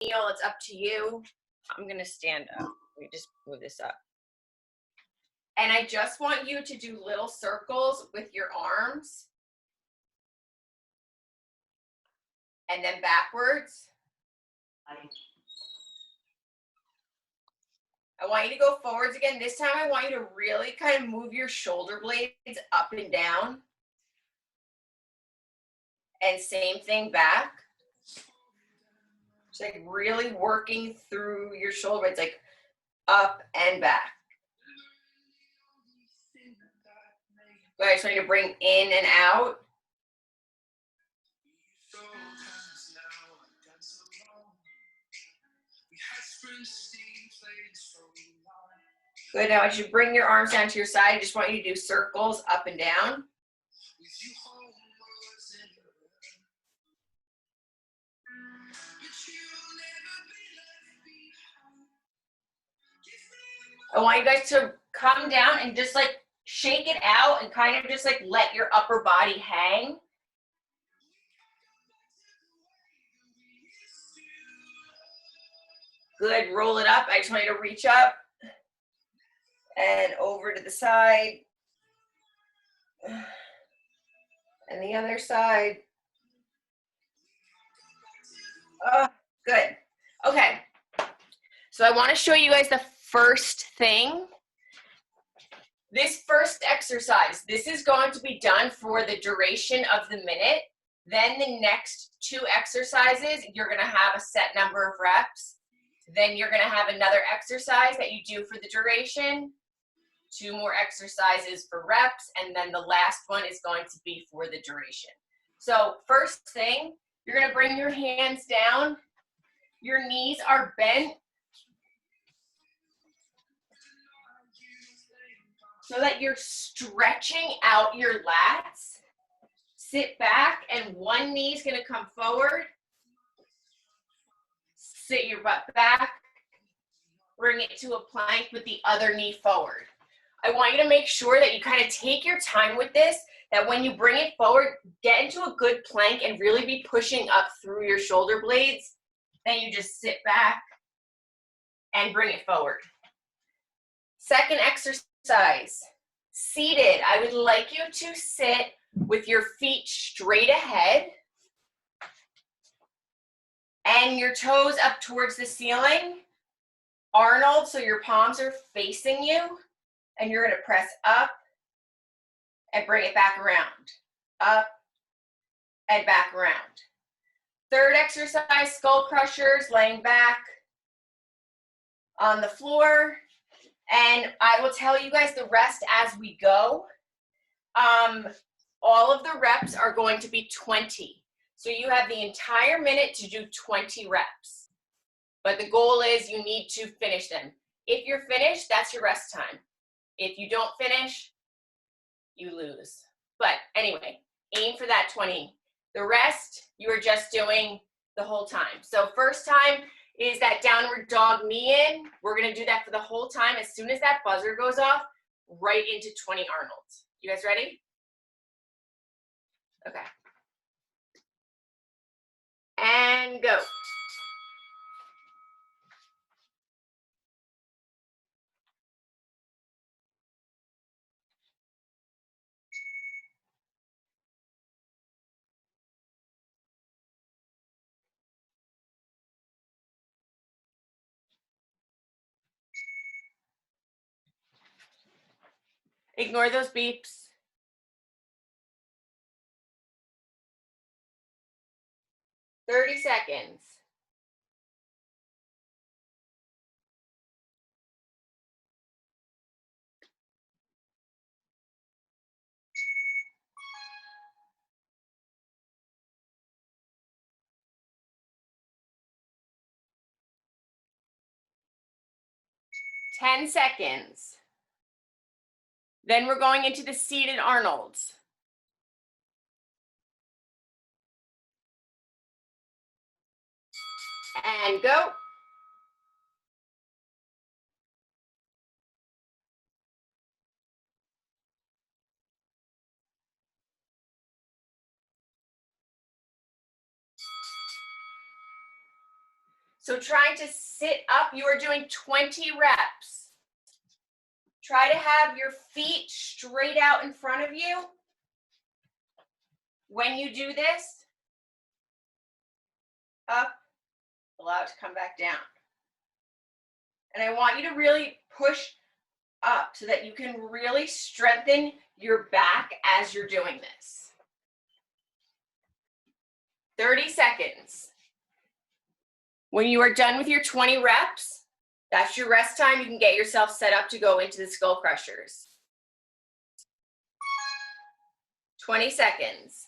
kneel, it's up to you. I'm gonna stand up. Let me just move this up. And I just want you to do little circles with your arms. And then backwards. I want you to go forwards again. This time I want you to really kind of move your shoulder blades up and down. And same thing back. Just like really working through your shoulder blades, like up and back. Good, I just want you to bring in and out. Good, now as you bring your arms down to your side, I just want you to do circles up and down. I want you guys to come down and just like shake it out and kind of just like let your upper body hang. Good, roll it up. I just want you to reach up and over to the side. And the other side. Oh, good. Okay. So I want to show you guys the first thing. This first exercise, this is going to be done for the duration of the minute. Then the next 2 exercises, you're going to have a set number of reps. Then you're going to have another exercise that you do for the duration, 2 more exercises for reps, and then the last one is going to be for the duration. So first thing, you're going to bring your hands down. Your knees are bent so that you're stretching out your lats. Sit back, and one knee is going to come forward. Sit your butt back. Bring it to a plank with the other knee forward. I want you to make sure that you kind of take your time with this, that when you bring it forward, get into a good plank and really be pushing up through your shoulder blades. Then you just sit back and bring it forward. Second exercise, seated. I would like you to sit with your feet straight ahead and your toes up towards the ceiling. Arnold, so your palms are facing you, and you're going to press up and bring it back around. Up and back around. Third exercise, skull crushers, laying back on the floor. And I will tell you guys the rest as we go. All of the reps are going to be 20. So you have the entire minute to do 20 reps. But the goal is you need to finish them. If you're finished, that's your rest time. If you don't finish, you lose. But anyway, aim for that 20. The rest, you are just doing the whole time. So first time is that downward dog knee in. We're going to do that for the whole time. As soon as that buzzer goes off, right into 20 Arnolds. You guys ready? Okay. And go. Ignore those beeps. 30 seconds. Ten seconds. Then we're going into the seated Arnolds. And go. So trying to sit up, you are doing 20 reps. Try to have your feet straight out in front of you. When you do this, up, allow it to come back down. And I want you to really push up so that you can really strengthen your back as you're doing this. 30 seconds. When you are done with your 20 reps, that's your rest time. You can get yourself set up to go into the skull crushers. 20 seconds.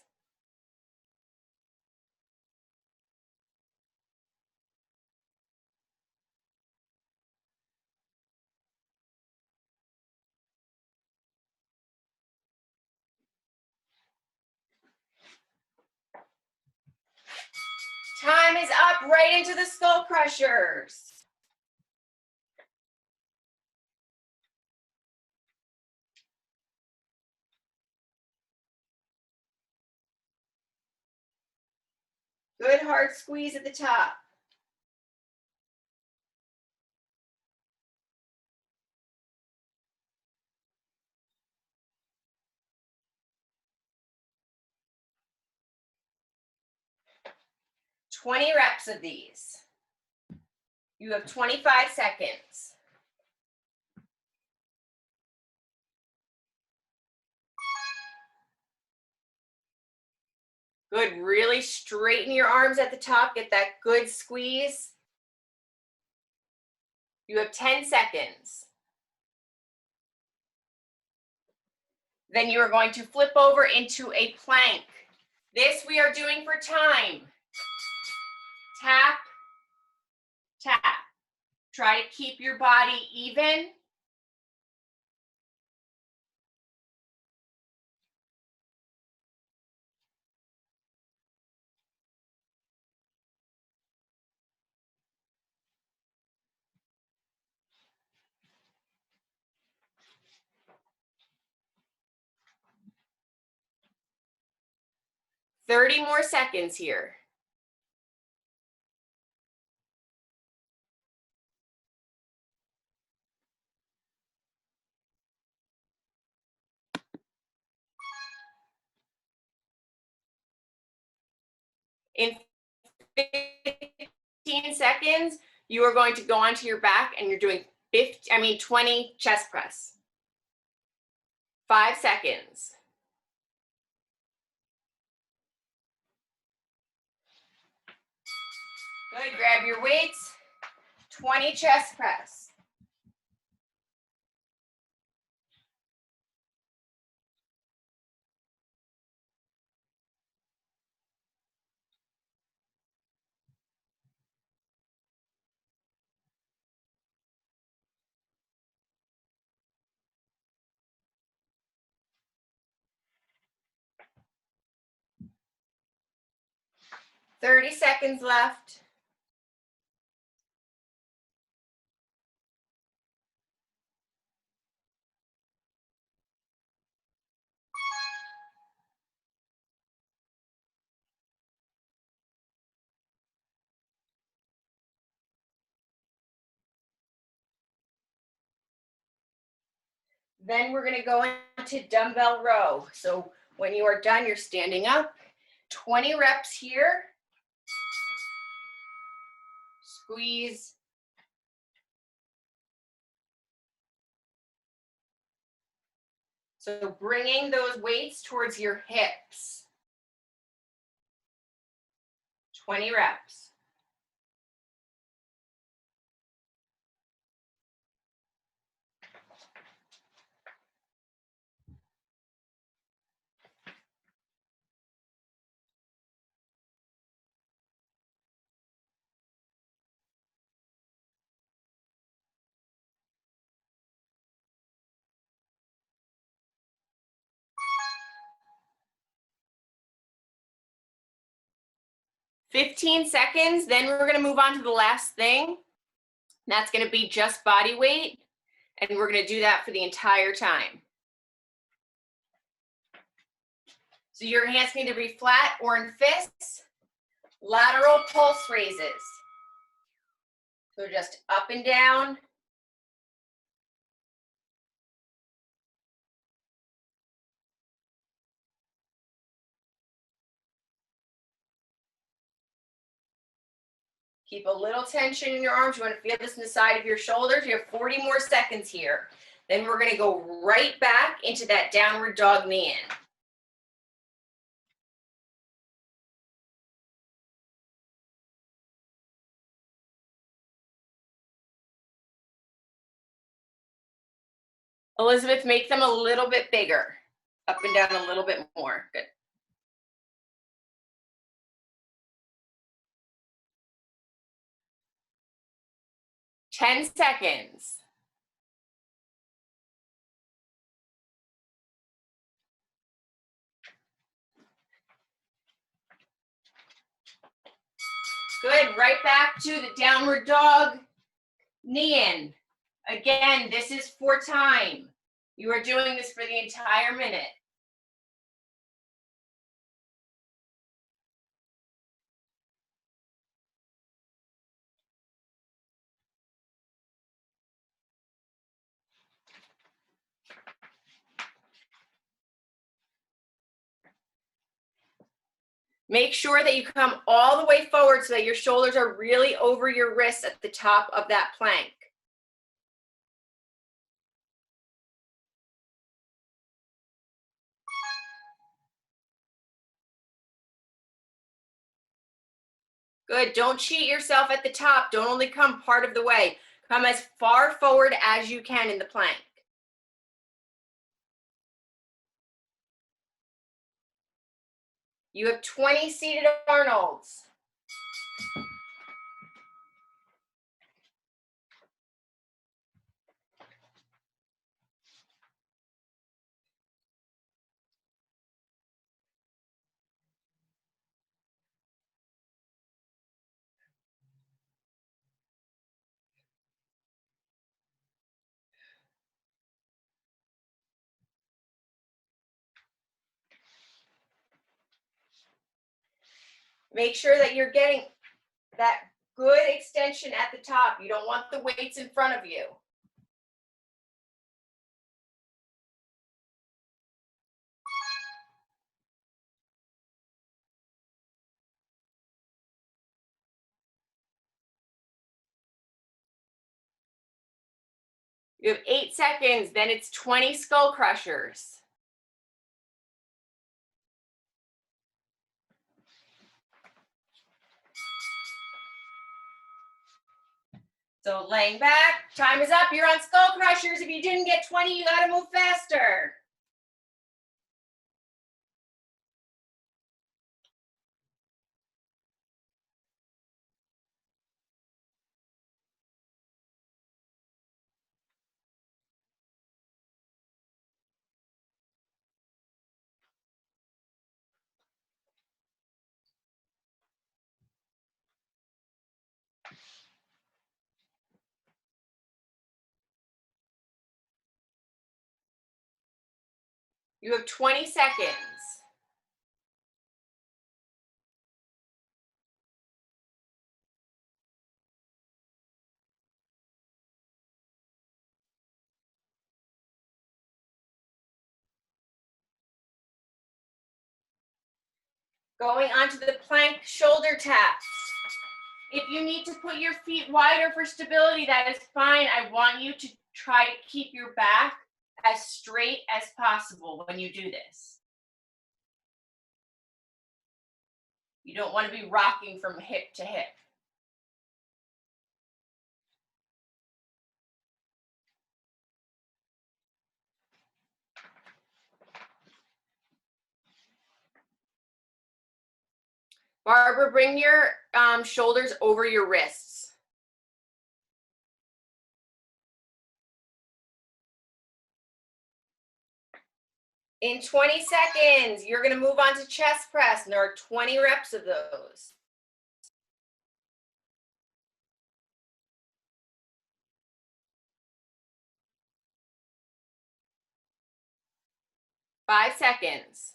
Time is up, right into the skull crushers. Good hard squeeze at the top. "20 reps of these. You have 25 seconds. Good, really straighten your arms at the top, get that good squeeze. You have 10 seconds. Then you are going to flip over into a plank. This we are doing for time. Tap, tap. Try to keep your body even. "30 more seconds here. In 15 seconds, you are going to go onto your back and you're doing 20 chest press. 5 seconds. Good, grab your weights. 20 chest press. "30 seconds left. Then we're gonna go into dumbbell row. So when you are done, you're standing up. 20 reps here. Squeeze. So bringing those weights towards your hips. 20 reps. "15 seconds, then we're gonna move on to the last thing. That's gonna be just body weight, and we're gonna do that for the entire time. So your hands need to be flat or in fists. Lateral pulse raises. So just up and down. Keep a little tension in your arms. You want to feel this in the side of your shoulders. You have 40 more seconds here. Then we're going to go right back into that downward dog knee in. Elizabeth, make them a little bit bigger. Up and down a little bit more. Good. Ten seconds. Good, right back to the downward dog, knee in. Again, this is for time. You are doing this for the entire minute. Make sure that you come all the way forward so that your shoulders are really over your wrists at the top of that plank. Good, don't cheat yourself at the top. Don't only come part of the way. Come as far forward as you can in the plank. You have 20 seated Arnolds. Make sure that you're getting that good extension at the top. You don't want the weights in front of you. You have 8 seconds, then it's 20 skull crushers. So laying back, time is up, you're on skull crushers. If you didn't get 20, you gotta move faster. You have 20 seconds. Going onto the plank shoulder taps. If you need to put your feet wider for stability, that is fine. I want you to try to keep your back as straight as possible when you do this. You don't want to be rocking from hip to hip. Barbara, bring your shoulders over your wrists. In 20 seconds, you're going to move on to chest press, and there are 20 reps of those. Five seconds.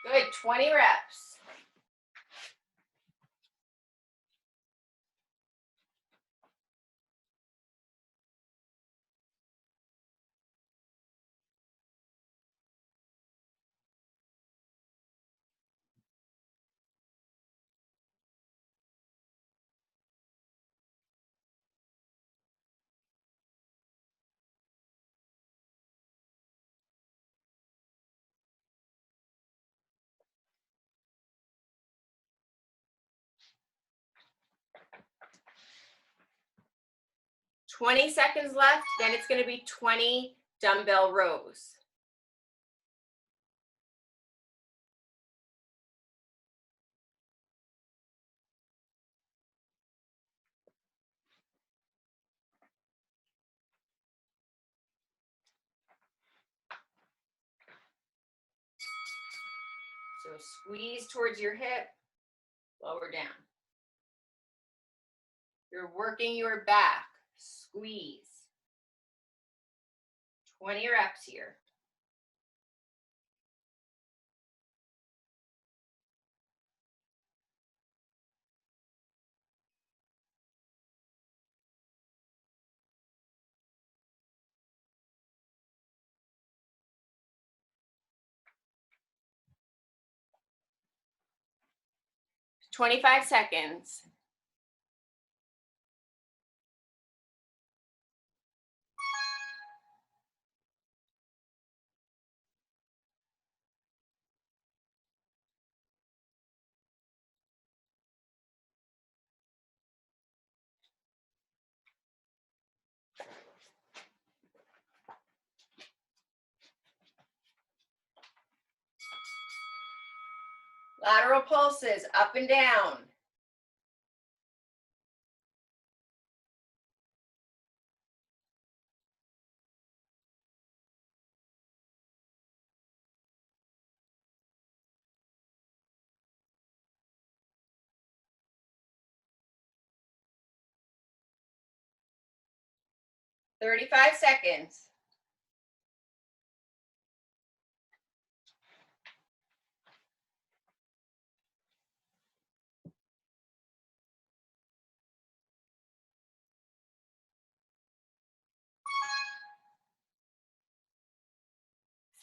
Good, 20 reps. 20 seconds left, then it's going to be 20 dumbbell rows. So squeeze towards your hip, lower down. You're working your back, squeeze. 20 reps here. $25 seconds. Lateral pulses, up and down. $35 seconds.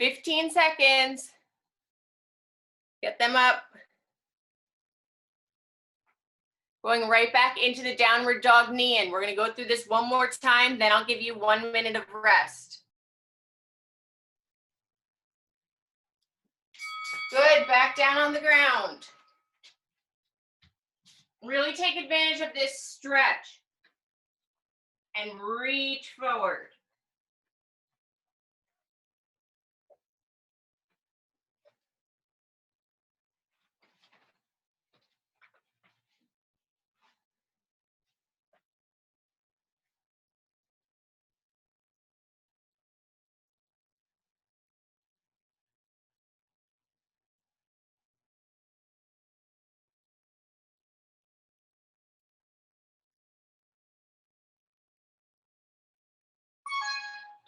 $15 seconds. Get them up. Going right back into the downward dog knee in. We're going to go through this one more time, then I'll give you 1 minute of rest. Good, back down on the ground. Really take advantage of this stretch and reach forward.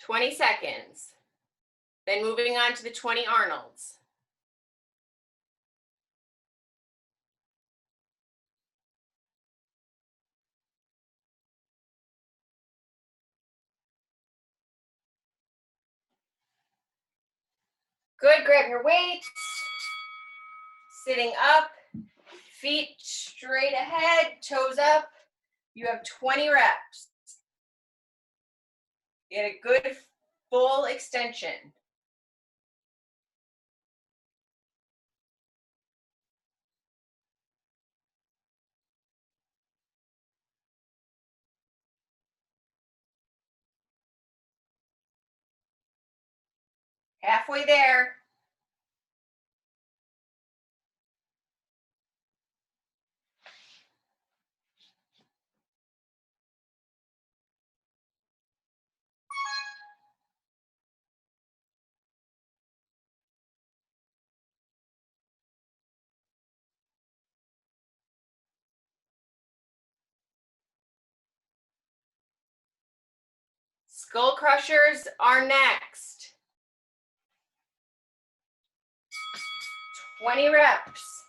$20 seconds. Then moving on to the 20 Arnolds. Good, grab your weights. Sitting up, feet straight ahead, toes up. You have 20 reps. Get a good full extension. Halfway there. Skull crushers are next. 20 reps.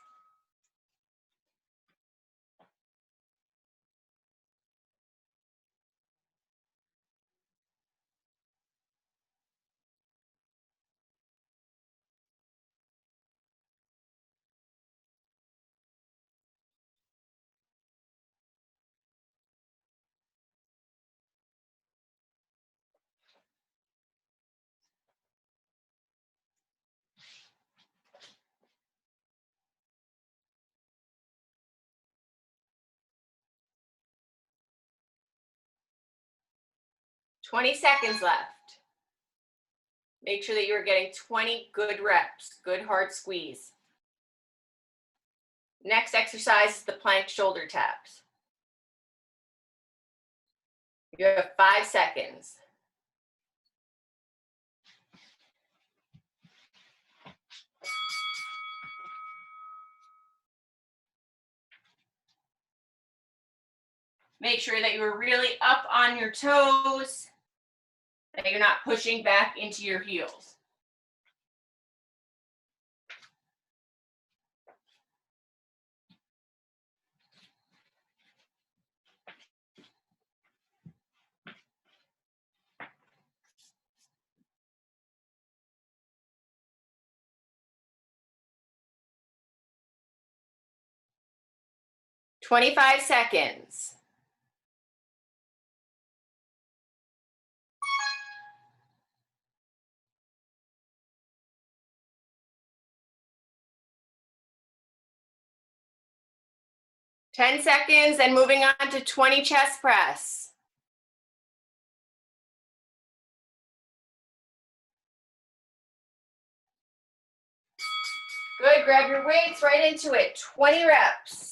20 seconds left. Make sure that you're getting 20 good reps, good hard squeeze. Next exercise is the plank shoulder taps. You have 5 seconds. Make sure that you're really up on your toes, that you're not pushing back into your heels. "25 seconds. "10 seconds, and moving on to 20 chest press. Good, grab your weights right into it. 20 reps.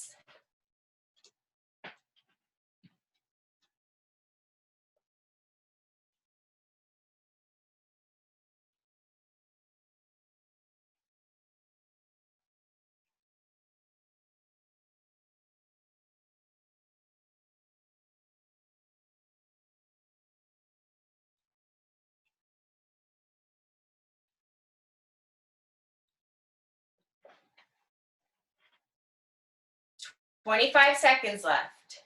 "25 seconds left.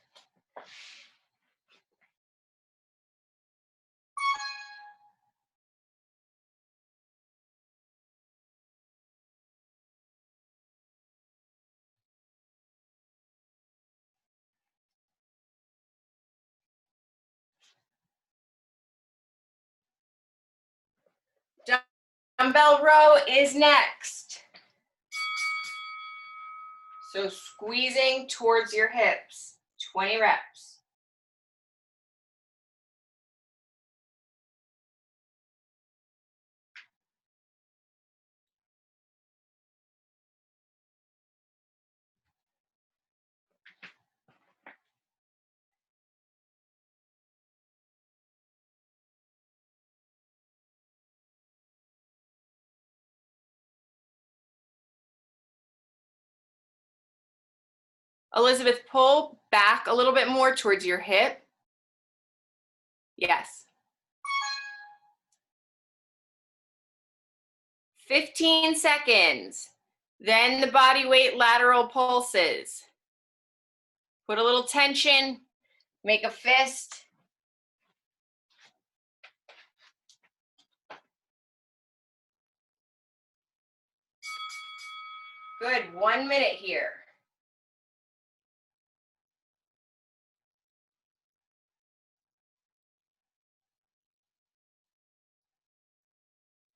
Dumbbell row is next. So squeezing towards your hips, 20 reps. Elizabeth, pull back a little bit more towards your hip. Yes. 15 seconds. Then the body weight lateral pulses. Put a little tension, make a fist. Good, 1 minute here.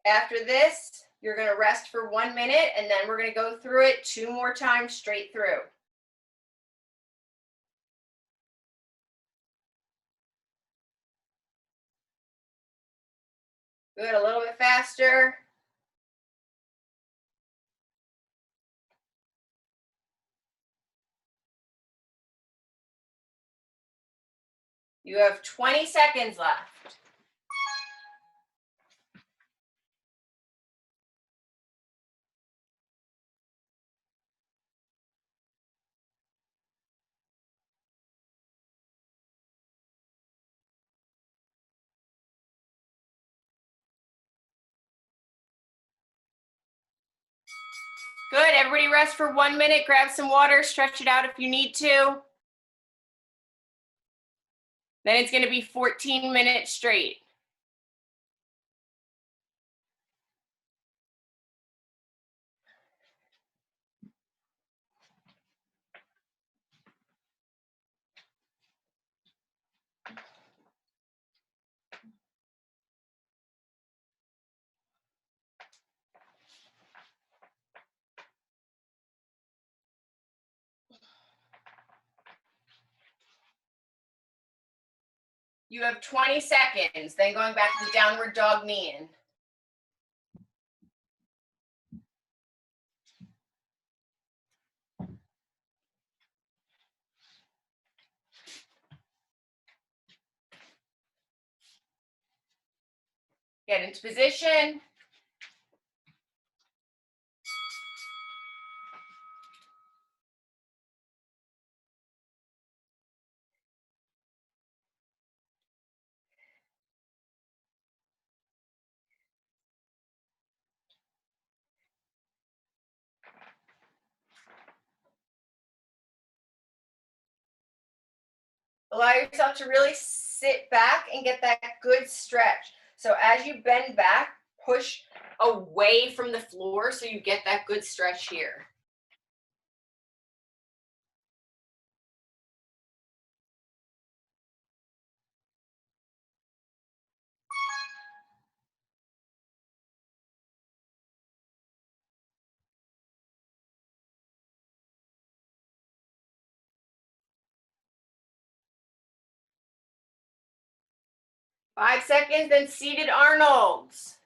After this, you're gonna rest for 1 minute, and then we're gonna go through it 2 more times straight through. Good, a little bit faster. You have 20 seconds left. Good, everybody rest for 1 minute, grab some water, stretch it out if you need to. Then it's gonna be 14 minutes straight. You have 20 seconds, then going back to the downward dog knee-in. Get into position. Allow yourself to really sit back and get that good stretch. So as you bend back, push away from the floor so you get that good stretch here. Five seconds, then seated Arnold's.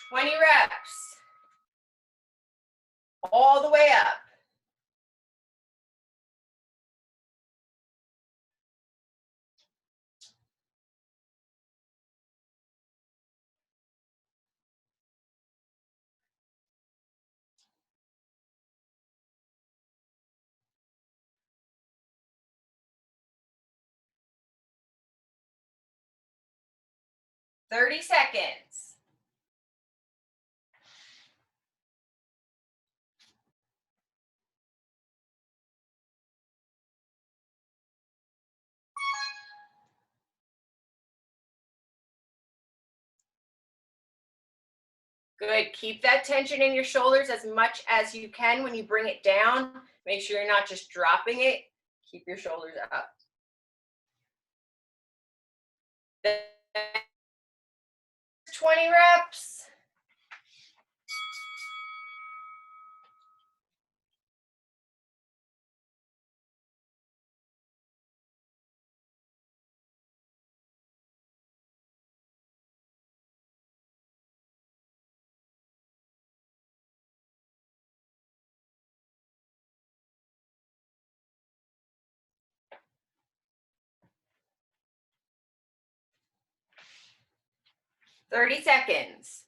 20 reps. All the way up. Thirty seconds. Good. Keep that tension in your shoulders as much as you can when you bring it down. Make sure you're not just dropping it. Keep your shoulders up. 20 reps. Thirty seconds.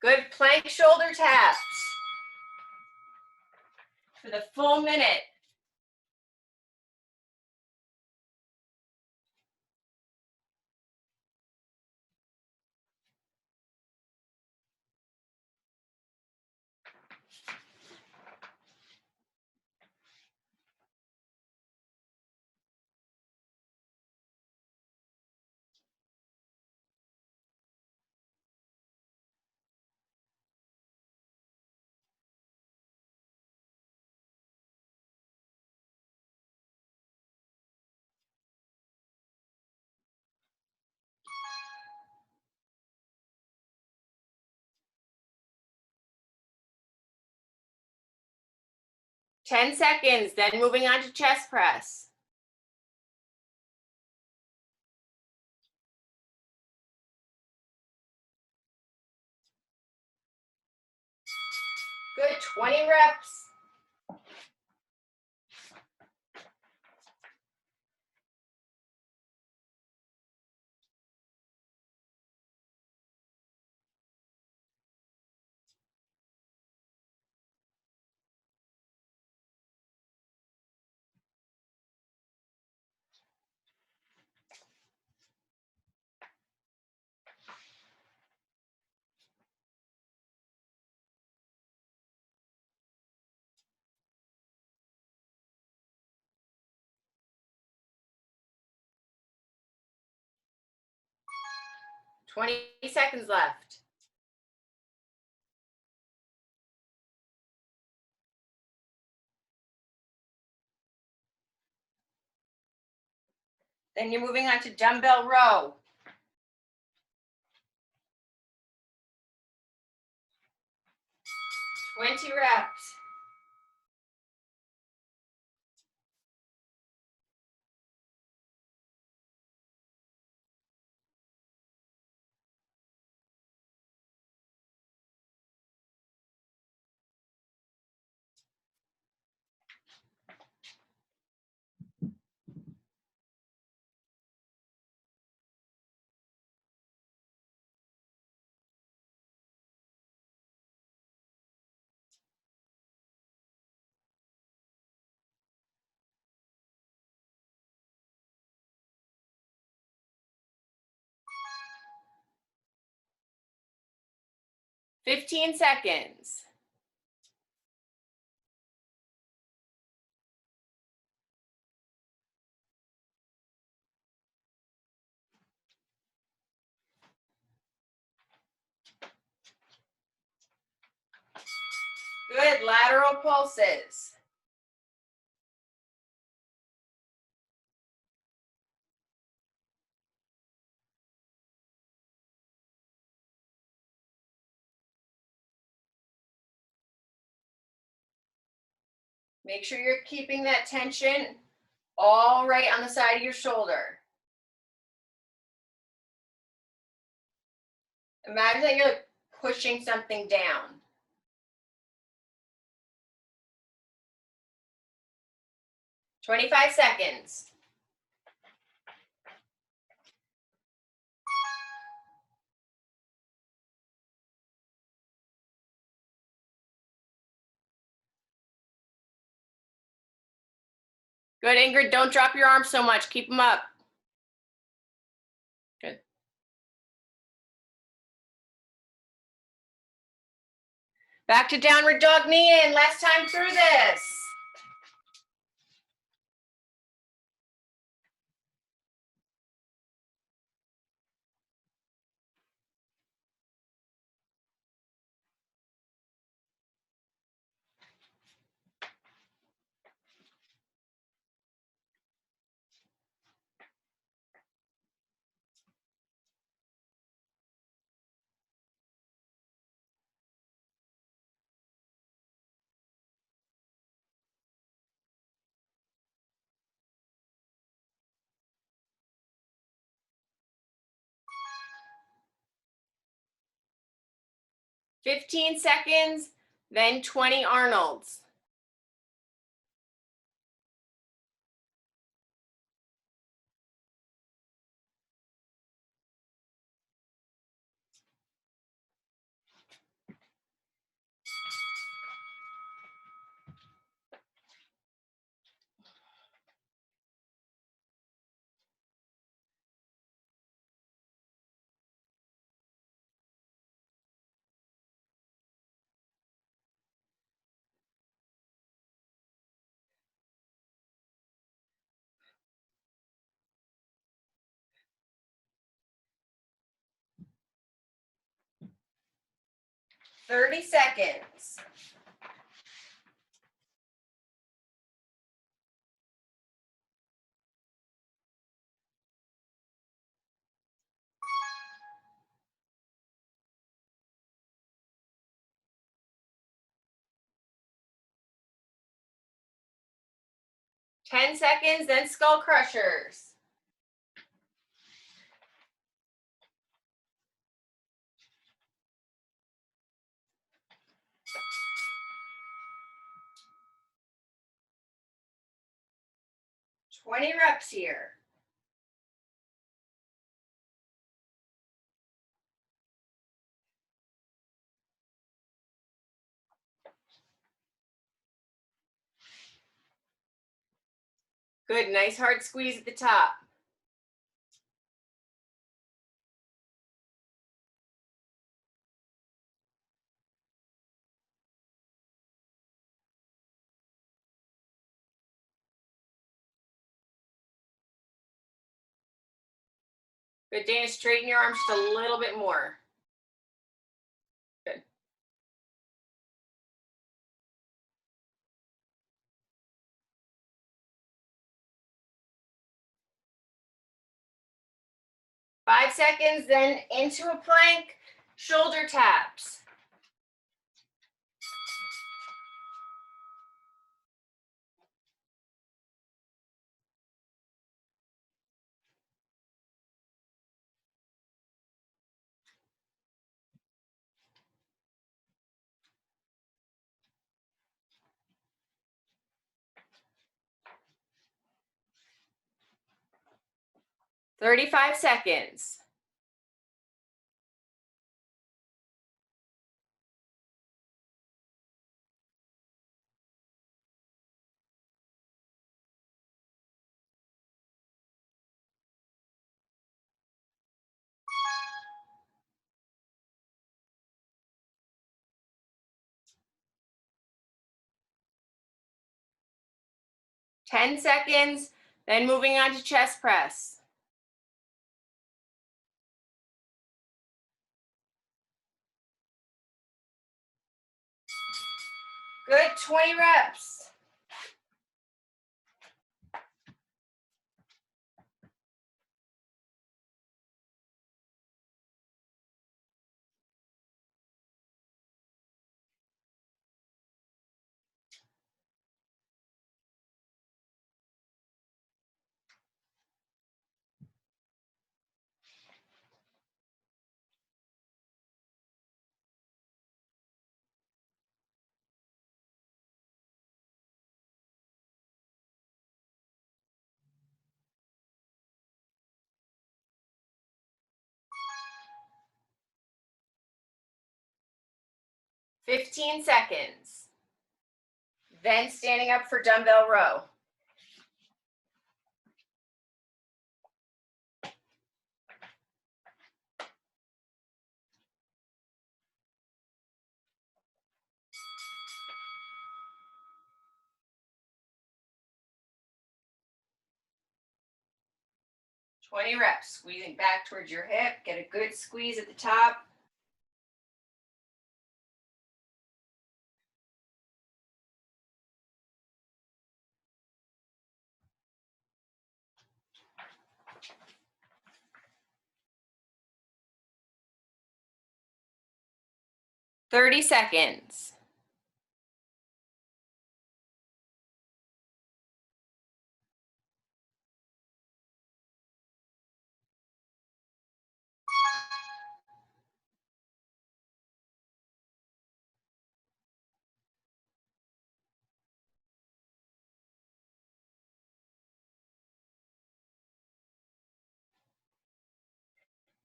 Good plank shoulder taps for the full minute. Ten seconds, then moving on to chest press. Good, 20 reps. 20 seconds left. Then you're moving on to dumbbell row. 20 reps. Fifteen seconds. Good, lateral pulses. Make sure you're keeping that tension all right on the side of your shoulder. Imagine that you're like pushing something down. 25 seconds. Good, Ingrid, don't drop your arms so much. Keep them up. Good. Back to downward dog knee in. Last time through this. "15 seconds, then 20 Arnolds. "30 seconds. "10 seconds, then skull crushers. "20 reps here. Good, nice hard squeeze at the top. Good, Dana, straighten your arms just a little bit more. Good. Five seconds, then into a plank, shoulder taps. "35 seconds. "10 seconds, then moving on to chest press. Good, 20 reps. "15 seconds. Then standing up for dumbbell row. "20 reps, squeezing back towards your hip. Get a good squeeze at the top. "30 seconds.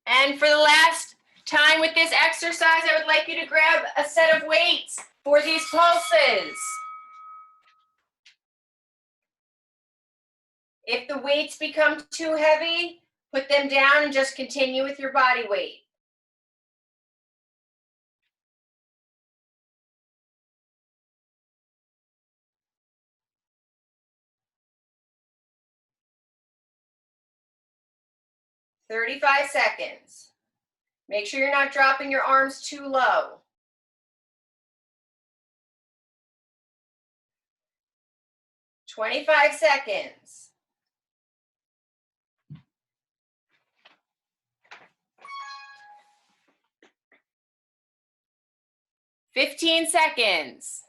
And for the last time with this exercise, I would like you to grab a set of weights for these pulses. If the weights become too heavy, put them down and just continue with your body weight. "35 seconds. Make sure you're not dropping your arms too low. "25 seconds. "15 seconds.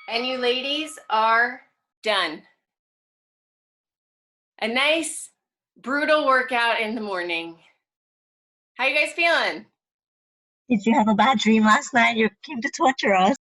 And you ladies are done. A nice, brutal workout in the morning. How you guys feeling? Did you have a bad dream last night? You came to torture us.